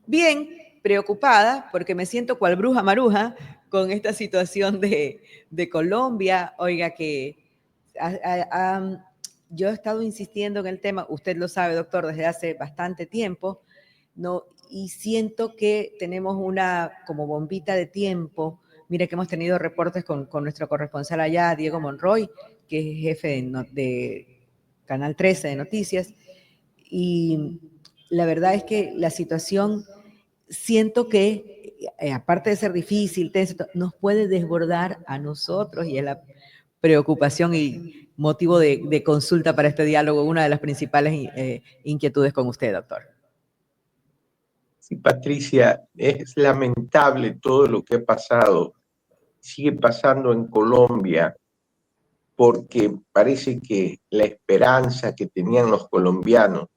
Bien preocupada porque me siento cual bruja maruja con esta situación de Colombia. Oiga, que yo he estado insistiendo en el tema, usted lo sabe, doctor, desde hace bastante tiempo, ¿no? Y siento que tenemos una como bombita de tiempo. Mire que hemos tenido reportes con nuestro corresponsal allá, Diego Monroy, que es jefe de Canal 13 de Noticias, y la verdad es que la situación siento que, aparte de ser difícil, nos puede desbordar a nosotros y es la preocupación y motivo de consulta para este diálogo, una de las principales inquietudes con usted, doctor. Sí, Patricia, es lamentable todo lo que ha pasado, sigue pasando en Colombia, porque parece que la esperanza que tenían los colombianos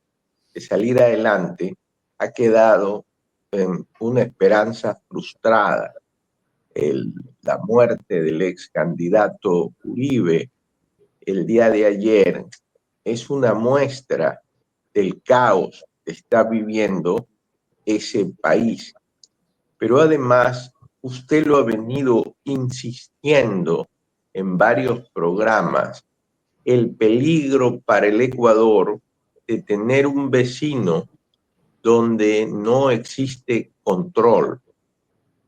de salir adelante ha quedado en una esperanza frustrada. La muerte del ex candidato Uribe el día de ayer es una muestra del caos que está viviendo ese país. Pero además, usted lo ha venido insistiendo en varios programas, el peligro para el Ecuador de tener un vecino donde no existe control.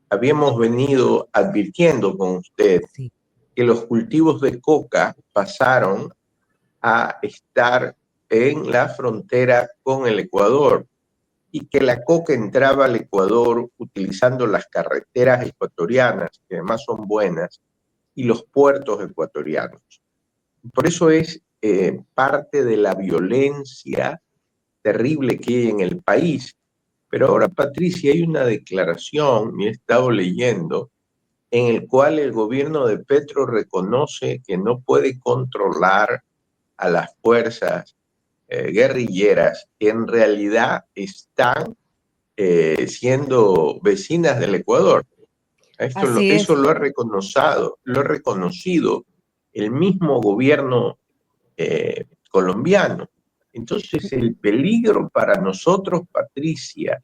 Habíamos venido advirtiendo con usted que los cultivos de coca pasaron a estar en la frontera con el Ecuador y que la coca entraba al Ecuador utilizando las carreteras ecuatorianas, que además son buenas, y los puertos ecuatorianos. Por eso es parte de la violencia terrible que hay en el país. Pero ahora, Patricia, hay una declaración, me he estado leyendo, en el cual el gobierno de Petro reconoce que no puede controlar a las fuerzas guerrilleras que en realidad están siendo vecinas del Ecuador. Eso lo ha reconocido el mismo gobierno colombiano. Entonces, el peligro para nosotros, Patricia,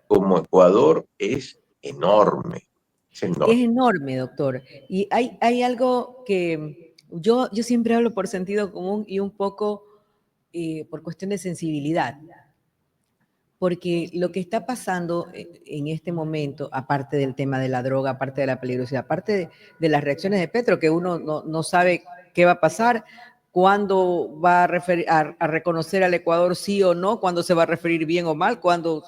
como Ecuador, es enorme. Es enorme, doctor. Y hay algo que yo siempre hablo por sentido común y un poco por cuestión de sensibilidad. Porque lo que está pasando en este momento, aparte del tema de la droga, aparte de la peligrosidad, aparte de las reacciones de Petro, que uno no sabe qué va a pasar, cuándo va a reconocer al Ecuador sí o no, cuándo se va a referir bien o mal, cuándo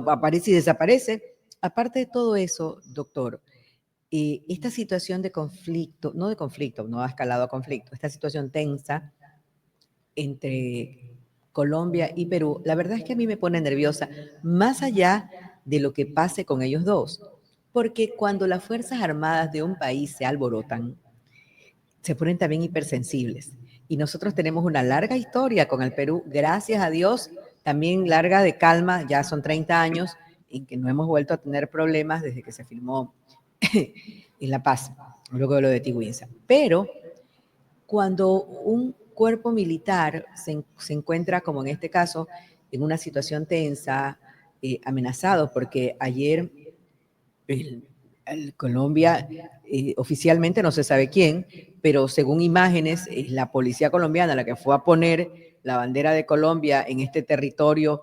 aparece y desaparece. Aparte de todo eso, doctor, esta situación de conflicto, no ha escalado a conflicto, esta situación tensa entre Colombia y Perú, la verdad es que a mí me pone nerviosa, más allá de lo que pase con ellos dos, porque cuando las Fuerzas Armadas de un país se alborotan, se ponen también hipersensibles. Y nosotros tenemos una larga historia con el Perú, gracias a Dios, también larga de calma, ya son 30 años en que no hemos vuelto a tener problemas desde que se firmó en La Paz, luego de lo de Tigüinza. Pero cuando un cuerpo militar se encuentra, como en este caso, en una situación tensa, amenazado, porque ayer Colombia, oficialmente no se sabe quién, pero según imágenes, es la policía colombiana la que fue a poner la bandera de Colombia en este territorio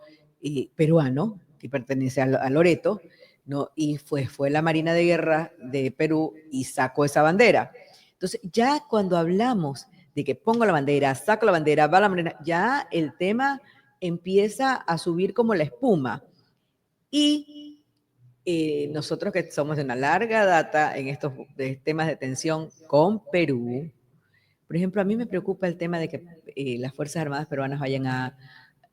peruano, que pertenece a Loreto, ¿no? Y fue la Marina de Guerra de Perú y sacó esa bandera. Entonces, ya cuando hablamos de que pongo la bandera, saco la bandera, va la bandera, ya el tema empieza a subir como la espuma. Y nosotros que somos de una larga data en estos temas de tensión con Perú, por ejemplo, a mí me preocupa el tema de que las Fuerzas Armadas peruanas vayan a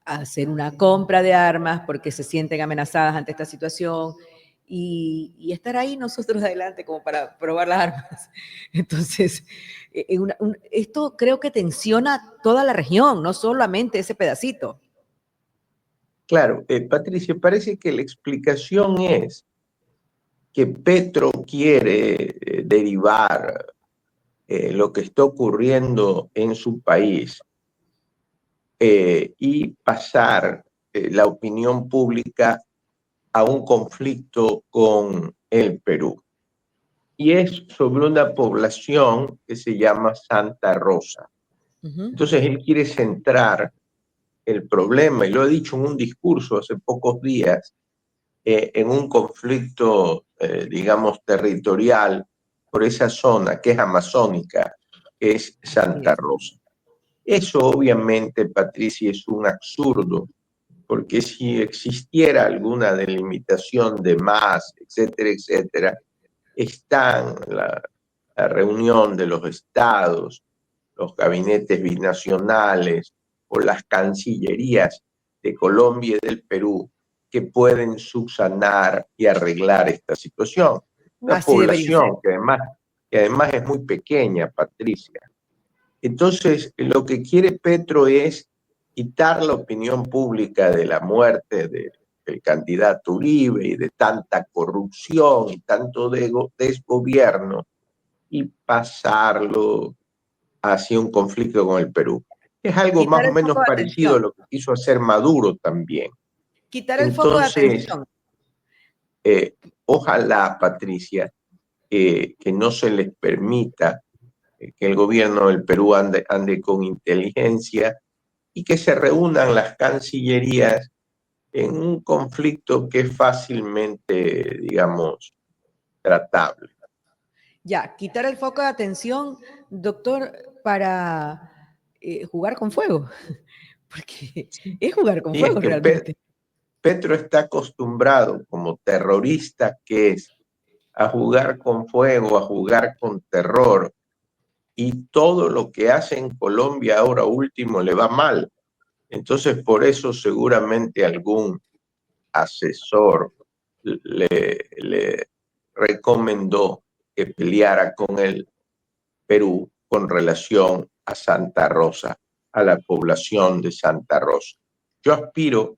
hacer una compra de armas porque se sienten amenazadas ante esta situación y estar ahí nosotros adelante como para probar las armas. Entonces, esto creo que tensiona toda la región, no solamente ese pedacito. Claro, Patricia, parece que la explicación es que Petro quiere derivar lo que está ocurriendo en su país y pasar la opinión pública a un conflicto con el Perú. Y es sobre una población que se llama Santa Rosa. Entonces él quiere centrar el problema, y lo he dicho en un discurso hace pocos días, en un conflicto, digamos, territorial por esa zona que es amazónica, que es Santa Rosa. Eso obviamente, Patricia, es un absurdo, porque si existiera alguna delimitación de más, etcétera, etcétera, están la reunión de los estados, los gabinetes binacionales o las cancillerías de Colombia y del Perú que pueden subsanar y arreglar esta situación. Una Así debería ser. población que además es muy pequeña, Patricia. Entonces, lo que quiere Petro es quitar la opinión pública de la muerte del candidato Uribe y de tanta corrupción y tanto desgobierno y pasarlo hacia un conflicto con el Perú. Es algo más Quitar o el menos foco de parecido a atención. lo que quiso hacer Maduro también. Quitar el foco de Entonces, atención. ojalá, Patricia, que no se les permita que el gobierno del Perú ande con inteligencia y que se reúnan las cancillerías en un conflicto que es fácilmente, digamos, tratable. Ya, quitar el foco de atención, doctor, para jugar con fuego, porque es jugar con Y es fuego que realmente. Petro está acostumbrado, como terrorista que es, a jugar con fuego, a jugar con terror, y todo lo que hace en Colombia ahora último le va mal. Entonces, por eso seguramente algún asesor le recomendó que peleara con el Perú con relación a Santa Rosa, a la población de Santa Rosa. Yo aspiro,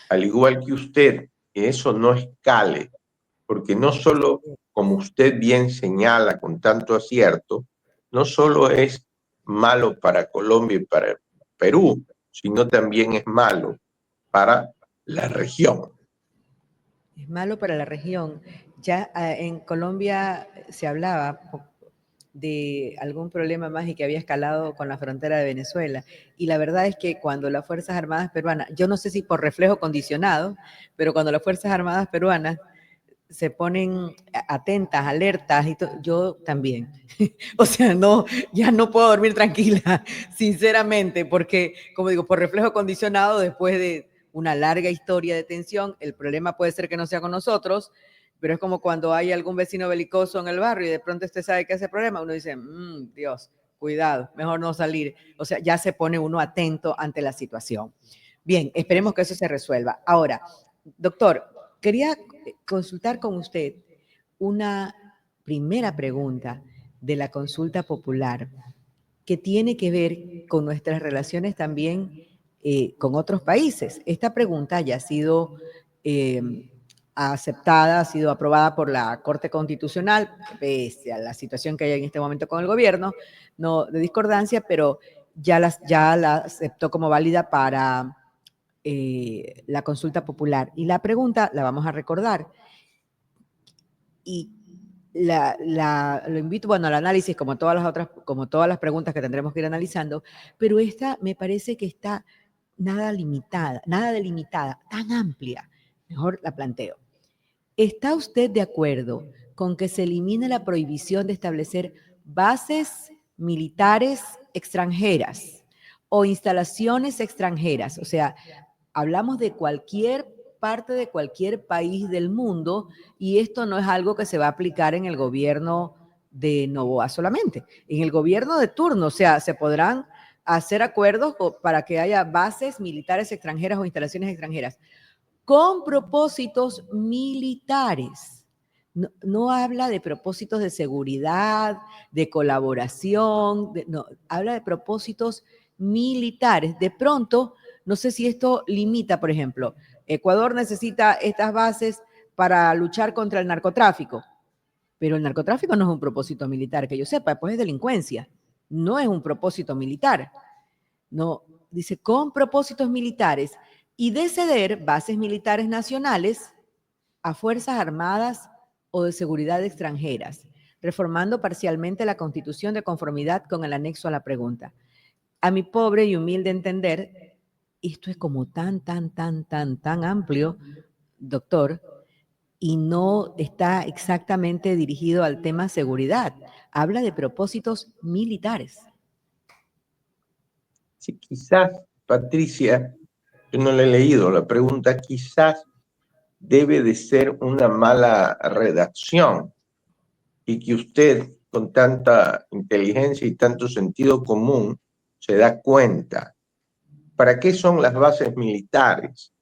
al igual que usted, que eso no escale, porque no solo, como usted bien señala con tanto acierto, no solo es malo para Colombia y para Perú, sino también es malo para la región. Es malo para la región. Ya en Colombia se hablaba de algún problema más y que había escalado con la frontera de Venezuela. Y la verdad es que cuando las Fuerzas Armadas peruanas, yo no sé si por reflejo condicionado, pero cuando las Fuerzas Armadas peruanas se ponen atentas, alertas, y yo también. O sea, no, ya no puedo dormir tranquila, sinceramente, porque, como digo, por reflejo condicionado, después de una larga historia de tensión, el problema puede ser que no sea con nosotros, pero es como cuando hay algún vecino belicoso en el barrio y de pronto usted sabe que ese problema, uno dice, Dios, cuidado, mejor no salir. O sea, ya se pone uno atento ante la situación. Bien, esperemos que eso se resuelva. Ahora, doctor, quería consultar con usted una primera pregunta de la consulta popular que tiene que ver con nuestras relaciones también con otros países. Esta pregunta ya ha sido aceptada, ha sido aprobada por la Corte Constitucional, pese a la situación que hay en este momento con el gobierno, no de discordancia, pero ya la aceptó como válida para la consulta popular. Y la pregunta la vamos a recordar. Y lo invito, bueno, al análisis, como todas las otras, como todas las preguntas que tendremos que ir analizando, pero esta me parece que está nada limitada, nada delimitada, tan amplia. Mejor la planteo. ¿Está usted de acuerdo con que se elimine la prohibición de establecer bases militares extranjeras o instalaciones extranjeras? O sea, hablamos de cualquier parte de cualquier país del mundo y esto no es algo que se va a aplicar en el gobierno de Noboa solamente, en el gobierno de turno, o sea, se podrán hacer acuerdos para que haya bases militares extranjeras o instalaciones extranjeras con propósitos militares. No, no habla de propósitos de seguridad, de colaboración, no, habla de propósitos militares. De pronto, no sé si esto limita, por ejemplo, Ecuador necesita estas bases para luchar contra el narcotráfico, pero el narcotráfico no es un propósito militar, que yo sepa, pues es delincuencia, no es un propósito militar. No, dice con propósitos militares y de ceder bases militares nacionales a Fuerzas Armadas o de Seguridad extranjeras, reformando parcialmente la Constitución de conformidad con el anexo a la pregunta. A mi pobre y humilde entender, esto es como tan amplio, doctor, y no está exactamente dirigido al tema seguridad. Habla de propósitos militares. Sí, quizás, Patricia, yo no le he leído la pregunta, quizás debe de ser una mala redacción y que usted, con tanta inteligencia y tanto sentido común, se da cuenta. ¿Para qué son las bases militares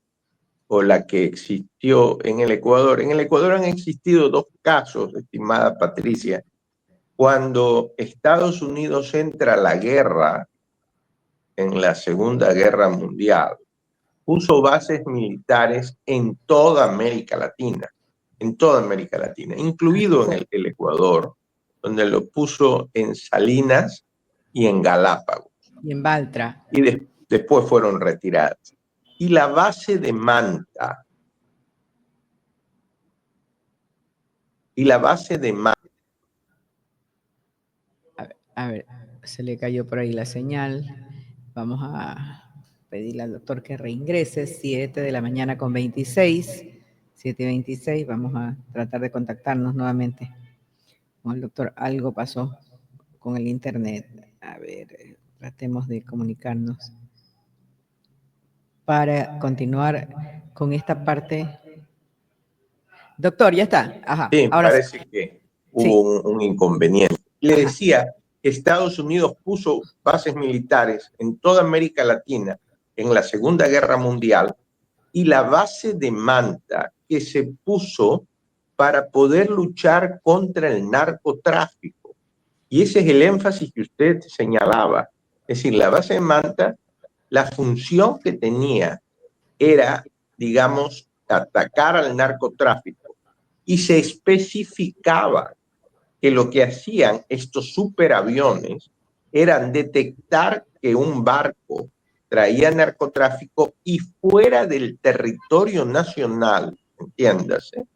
o la que existió en el Ecuador? En el Ecuador han existido dos casos, estimada Patricia. Cuando Estados Unidos entra a la guerra, en la Segunda Guerra Mundial, puso bases militares en toda América Latina, incluido en el Ecuador, donde lo puso en Salinas y en Galápagos. Y en Baltra. Y después fueron retiradas. Y la base de Manta, A ver, se le cayó por ahí la señal. Vamos a pedirle al doctor que reingrese, 7 de la mañana con 26, 7:26, vamos a tratar de contactarnos nuevamente con el doctor. Algo pasó con el internet. A ver, tratemos de comunicarnos para continuar con esta parte. Doctor, ya está. Ajá, sí, ahora sí. parece que Sí. hubo un inconveniente. Le Ajá. decía, Estados Unidos puso bases militares en toda América Latina en la Segunda Guerra Mundial y la base de Manta que se puso para poder luchar contra el narcotráfico. Y ese es el énfasis que usted señalaba. Es decir, la base de Manta, la función que tenía era, digamos, atacar al narcotráfico. Y se especificaba que lo que hacían estos superaviones eran detectar que un barco traía narcotráfico y fuera del territorio nacional, entiéndase,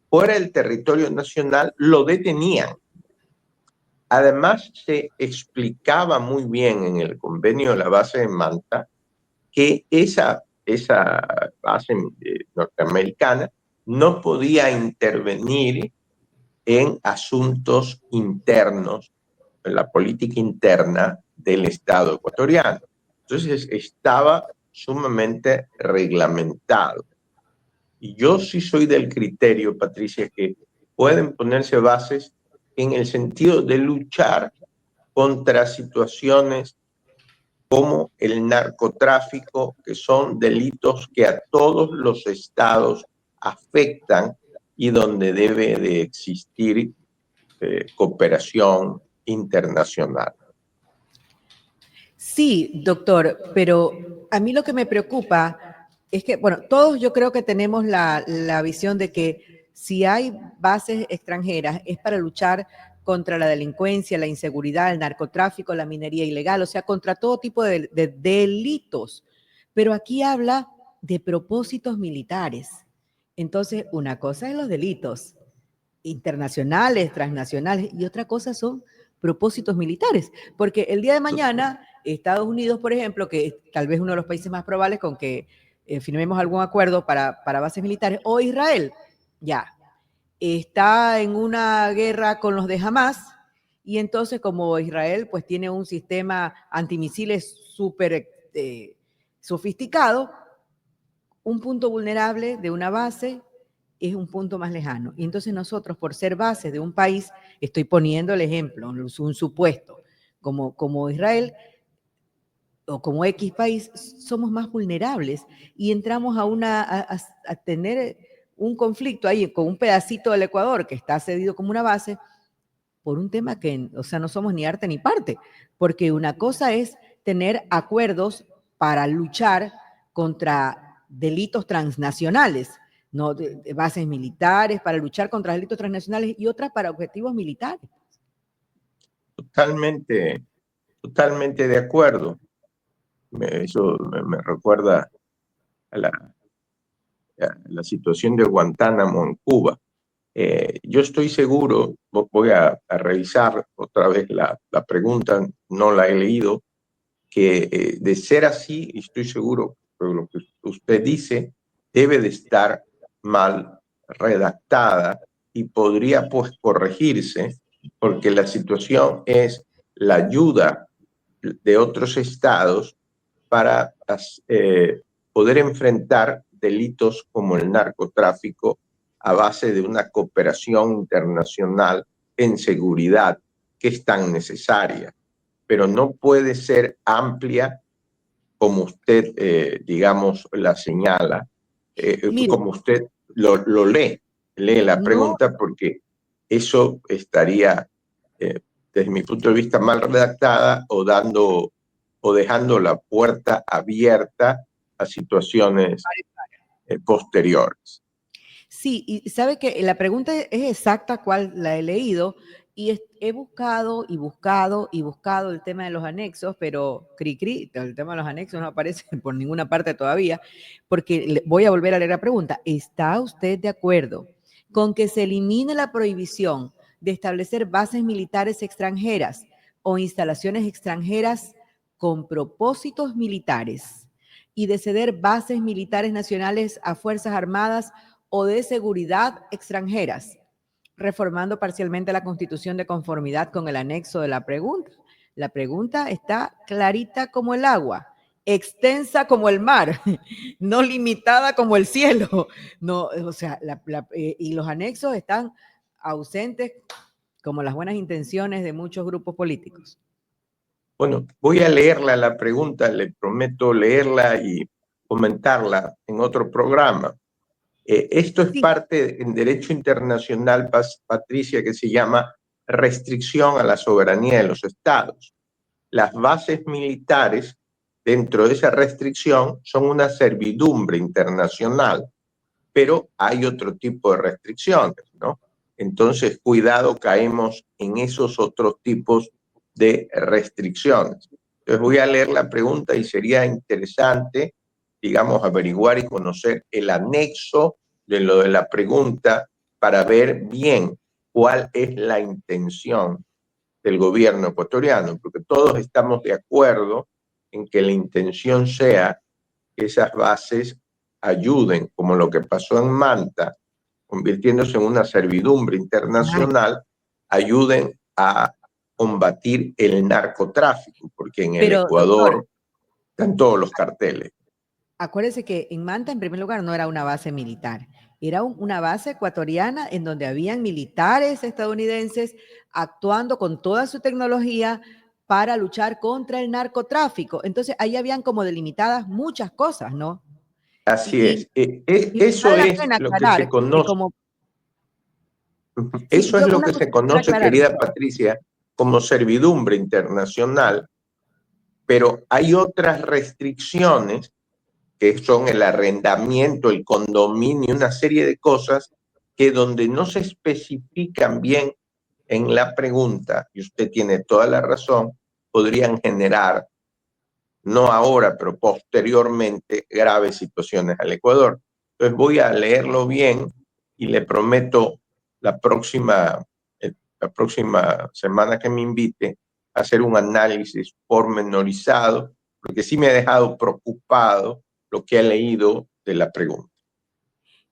fuera del territorio nacional lo detenían. Además, se explicaba muy bien en el convenio de la base de Manta que esa base norteamericana no podía intervenir en asuntos internos, en la política interna del Estado ecuatoriano. Entonces estaba sumamente reglamentado. Y yo sí soy del criterio, Patricia, que pueden ponerse bases en el sentido de luchar contra situaciones como el narcotráfico, que son delitos que a todos los estados afectan y donde debe de existir cooperación internacional. Sí, doctor, pero a mí lo que me preocupa es que, bueno, todos yo creo que tenemos la visión de que si hay bases extranjeras es para luchar contra la delincuencia, la inseguridad, el narcotráfico, la minería ilegal, o sea, contra todo tipo de delitos. Pero aquí habla de propósitos militares. Entonces, una cosa es los delitos internacionales, transnacionales, y otra cosa son propósitos militares, porque el día de mañana Estados Unidos, por ejemplo, que es tal vez uno de los países más probables con que firmemos algún acuerdo para bases militares, o Israel, ya, está en una guerra con los de Hamas, y entonces como Israel pues tiene un sistema antimisiles súper sofisticado, un punto vulnerable de una base es un punto más lejano. Y entonces nosotros, por ser base de un país, estoy poniendo el ejemplo, un supuesto, como Israel o como X país, somos más vulnerables y entramos a tener un conflicto ahí con un pedacito del Ecuador que está cedido como una base por un tema que, o sea, no somos ni arte ni parte, porque una cosa es tener acuerdos para luchar contra delitos transnacionales, no de bases militares, para luchar contra delitos transnacionales y otras para objetivos militares. Totalmente, totalmente de acuerdo. Eso me recuerda a la situación de Guantánamo en Cuba. Yo estoy seguro, voy a revisar otra vez la pregunta, no la he leído, que de ser así, estoy seguro que lo que usted dice debe de estar mal redactada y podría pues corregirse, porque la situación es la ayuda de otros estados para poder enfrentar delitos como el narcotráfico a base de una cooperación internacional en seguridad que es tan necesaria, pero no puede ser amplia como usted, digamos, la señala, Mire, como usted lee la no, pregunta, porque eso estaría, eh, desde mi punto de vista, mal redactada o dejando la puerta abierta a situaciones posteriores. sí, y sabe que la pregunta es exacta cual la he leído y he buscado y buscado y buscado el tema de los anexos, pero el tema de los anexos no aparece por ninguna parte todavía, porque voy a volver a leer la pregunta. ¿Está usted de acuerdo con que se elimine la prohibición de establecer bases militares extranjeras o instalaciones extranjeras con propósitos militares y de ceder bases militares nacionales a Fuerzas Armadas o de seguridad extranjeras, reformando parcialmente la Constitución de conformidad con el anexo de la pregunta? La pregunta está clarita como el agua, extensa como el mar, no limitada como el cielo. No, o sea, y los anexos están ausentes como las buenas intenciones de muchos grupos políticos. Bueno, voy a leerla la pregunta, le prometo leerla y comentarla en otro programa. Esto es Sí, parte en derecho internacional, Patricia, que se llama restricción a la soberanía de los estados. Las bases militares dentro de esa restricción son una servidumbre internacional, pero hay otro tipo de restricciones, ¿no? Entonces, cuidado, caemos en esos otros tipos de restricciones. Entonces, voy a leer la pregunta y sería interesante, digamos, averiguar y conocer el anexo de lo de la pregunta para ver bien cuál es la intención del gobierno ecuatoriano, porque todos estamos de acuerdo en que la intención sea que esas bases ayuden, como lo que pasó en Manta, convirtiéndose en una servidumbre internacional, ayuden a combatir el narcotráfico, porque en el pero doctor, Ecuador están todos los carteles. acuérdese que en Manta, en primer lugar, no era una base militar, era una base ecuatoriana en donde habían militares estadounidenses actuando con toda su tecnología para luchar contra el narcotráfico. Entonces, ahí habían como delimitadas muchas cosas, ¿no? Así Y, es. y Eso vale la es pena lo que se aclarar que conoce. como, sí, Eso es yo lo una que cosa se que quisiera conoce, aclarar, querida doctor. Patricia, como servidumbre internacional, pero hay otras restricciones que son el arrendamiento, el condominio, una serie de cosas que donde no se especifican bien en la pregunta, y usted tiene toda la razón, podrían generar, no ahora, pero posteriormente, graves situaciones al Ecuador. Entonces voy a leerlo bien y le prometo la próxima, la próxima semana que me invite a hacer un análisis pormenorizado, porque sí me ha dejado preocupado lo que he leído de la pregunta.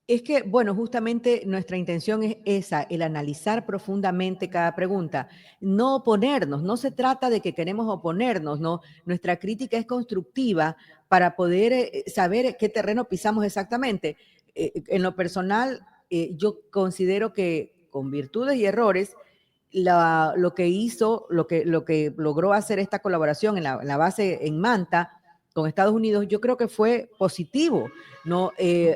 Es que, bueno, justamente nuestra intención es esa, el analizar profundamente cada pregunta, no oponernos, no se trata de que queremos oponernos, no, nuestra crítica es constructiva para poder saber qué terreno pisamos exactamente. En lo personal, yo considero que con virtudes y errores, lo que hizo, lo que logró hacer esta colaboración en la base en Manta con Estados Unidos, yo creo que fue positivo, ¿no?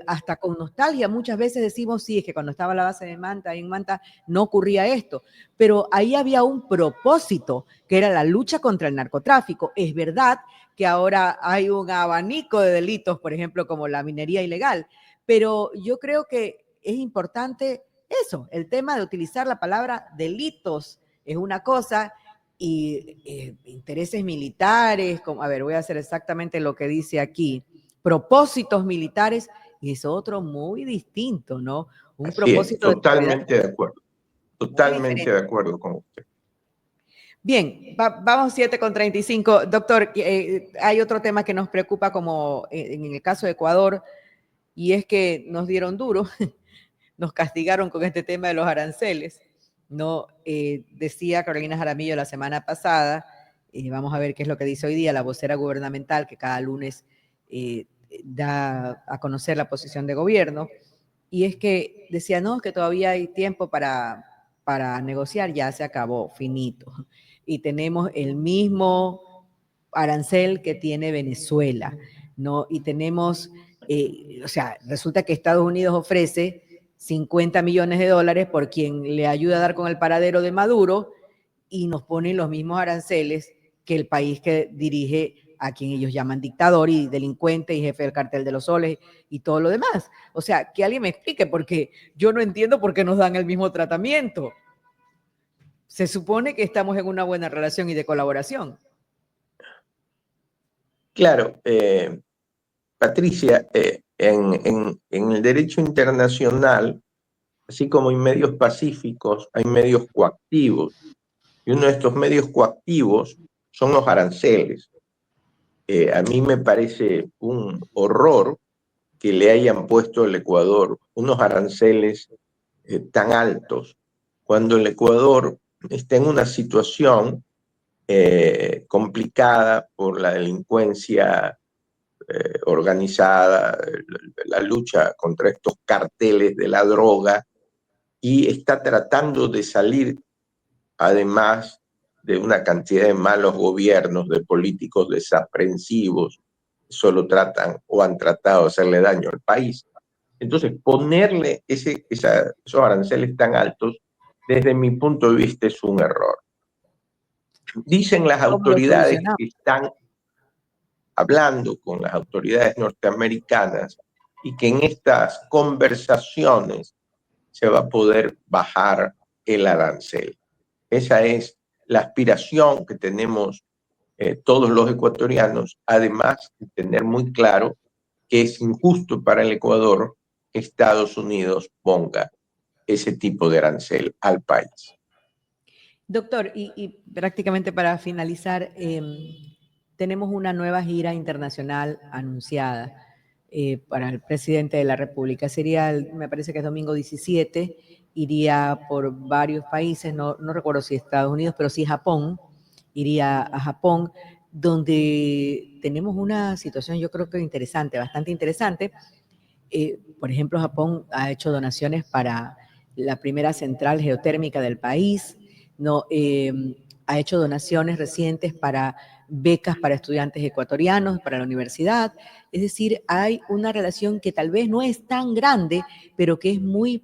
Hasta con nostalgia muchas veces decimos, sí, es que cuando estaba la base de Manta, ahí en Manta, no ocurría esto, pero ahí había un propósito, que era la lucha contra el narcotráfico. Es verdad que ahora hay un abanico de delitos, por ejemplo, como la minería ilegal, pero yo creo que es importante eso, el tema de utilizar la palabra delitos es una cosa y intereses militares, como, a ver, voy a hacer exactamente lo que dice aquí, propósitos militares es otro muy distinto, ¿no? Un Así es, propósito de seguridad muy totalmente de diferente. acuerdo con usted. Bien, vamos 7:35. Doctor, hay otro tema que nos preocupa como en el caso de Ecuador, y es que nos dieron duro, nos castigaron con este tema de los aranceles. No, decía Carolina Jaramillo la semana pasada, vamos a ver qué es lo que dice hoy día la vocera gubernamental, que cada lunes da a conocer la posición de gobierno, y es que decía, no, que todavía hay tiempo para negociar, ya se acabó, finito. Y tenemos el mismo arancel que tiene Venezuela, ¿no? Y tenemos, o sea, resulta que Estados Unidos ofrece 50 millones de dólares por quien le ayuda a dar con el paradero de Maduro y nos ponen los mismos aranceles que el país que dirige a quien ellos llaman dictador y delincuente y jefe del cartel de los soles y todo lo demás. O sea, que alguien me explique, porque yo no entiendo por qué nos dan el mismo tratamiento. Se supone que estamos en una buena relación y de colaboración. Claro, Patricia, en el derecho internacional, así como en medios pacíficos, hay medios coactivos. Y uno de estos medios coactivos son los aranceles. A mí me parece un horror que le hayan puesto al Ecuador unos aranceles tan altos, cuando el Ecuador está en una situación complicada por la delincuencia organizada, la lucha contra estos carteles de la droga, y está tratando de salir, además de una cantidad de malos gobiernos, de políticos desaprensivos, que solo tratan o han tratado de hacerle daño al país. Entonces, ponerle esos aranceles tan altos, desde mi punto de vista, es un error. Dicen las ¿Cómo lo autoridades solucionamos? que están hablando con las autoridades norteamericanas y que en estas conversaciones se va a poder bajar el arancel. Esa es la aspiración que tenemos todos los ecuatorianos, además de tener muy claro que es injusto para el Ecuador que Estados Unidos ponga ese tipo de arancel al país. Doctor, y prácticamente para finalizar, tenemos una nueva gira internacional anunciada para el presidente de la República. Sería, me parece que es domingo 17, iría por varios países, no recuerdo si Estados Unidos, pero sí Japón, iría a Japón, donde tenemos una situación yo creo que interesante, bastante interesante. Por ejemplo, Japón ha hecho donaciones para la primera central geotérmica del país, ¿no? Ha hecho donaciones recientes para becas para estudiantes ecuatorianos, para la universidad. Es decir, hay una relación que tal vez no es tan grande, pero que es muy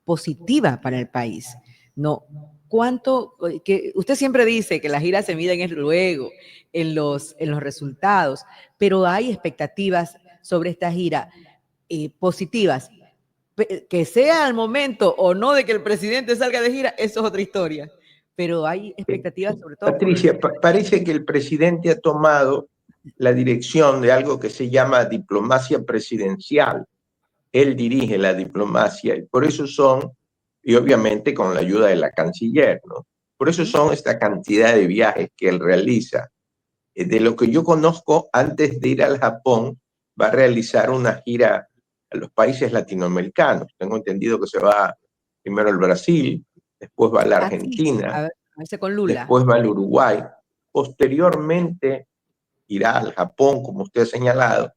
positiva para el país. No, cuánto, que usted siempre dice que las giras se miden es luego, en los resultados, pero hay expectativas sobre esta gira positivas. Que sea al momento o no de que el presidente salga de gira, eso es otra historia. Pero hay expectativas sobre todo por el... Patricia, parece que el presidente ha tomado la dirección de algo que se llama diplomacia presidencial. Él dirige la diplomacia y por eso son, y obviamente con la ayuda de la canciller, ¿no? Por eso son esta cantidad de viajes que él realiza. De lo que yo conozco, antes de ir al Japón, va a realizar una gira a los países latinoamericanos. Tengo entendido que se va primero al Brasil, después va a la Así, Argentina, a verse con Lula. después va al Uruguay, posteriormente irá al Japón, como usted ha señalado,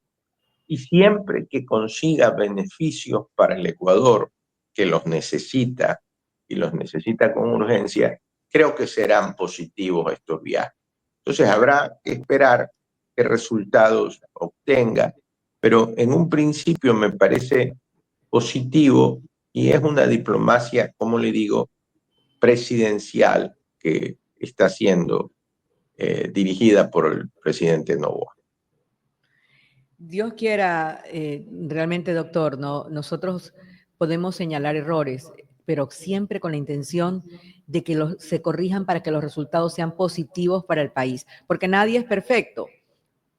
y siempre que consiga beneficios para el Ecuador, que los necesita y los necesita con urgencia, creo que serán positivos estos viajes. Entonces habrá que esperar qué resultados obtenga, pero en un principio me parece positivo y es una diplomacia, como le digo, presidencial que está siendo dirigida por el presidente Noboa. Dios quiera, realmente, doctor, ¿no? Nosotros podemos señalar errores, pero siempre con la intención de que se corrijan para que los resultados sean positivos para el país, porque nadie es perfecto.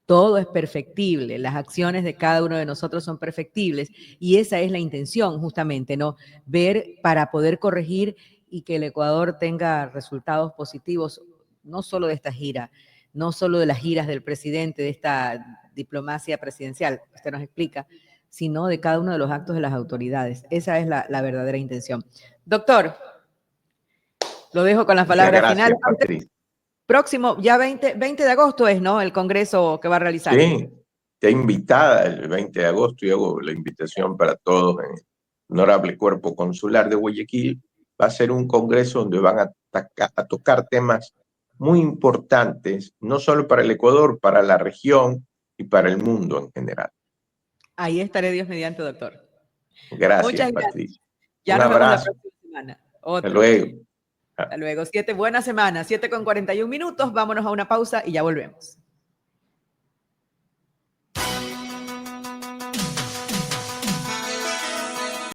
Todo es perfectible, las acciones de cada uno de nosotros son perfectibles y esa es la intención justamente, ¿no? Ver para poder corregir y que el Ecuador tenga resultados positivos, no solo de esta gira, no solo de las giras del presidente, de esta diplomacia presidencial, usted nos explica, sino de cada uno de los actos de las autoridades. Esa es la verdadera intención. Doctor, lo dejo con las Muchas palabras gracias, finales. Patricia. Próximo, ya 20 de agosto es, ¿no? El congreso que va a realizar. Sí, te invitada el 20 de agosto y hago la invitación para todos en el Honorable Cuerpo Consular de Guayaquil. Va a ser un congreso donde van a tocar temas muy importantes, no solo para el Ecuador, para la región y para el mundo en general. Ahí estaré, Dios mediante, doctor. Gracias, Muchas gracias. Patricia. Ya Un nos vemos la abrazo. próxima semana. Hasta Otro. luego. Hasta luego. Buena semana, 7:41. Vámonos a una pausa y ya volvemos.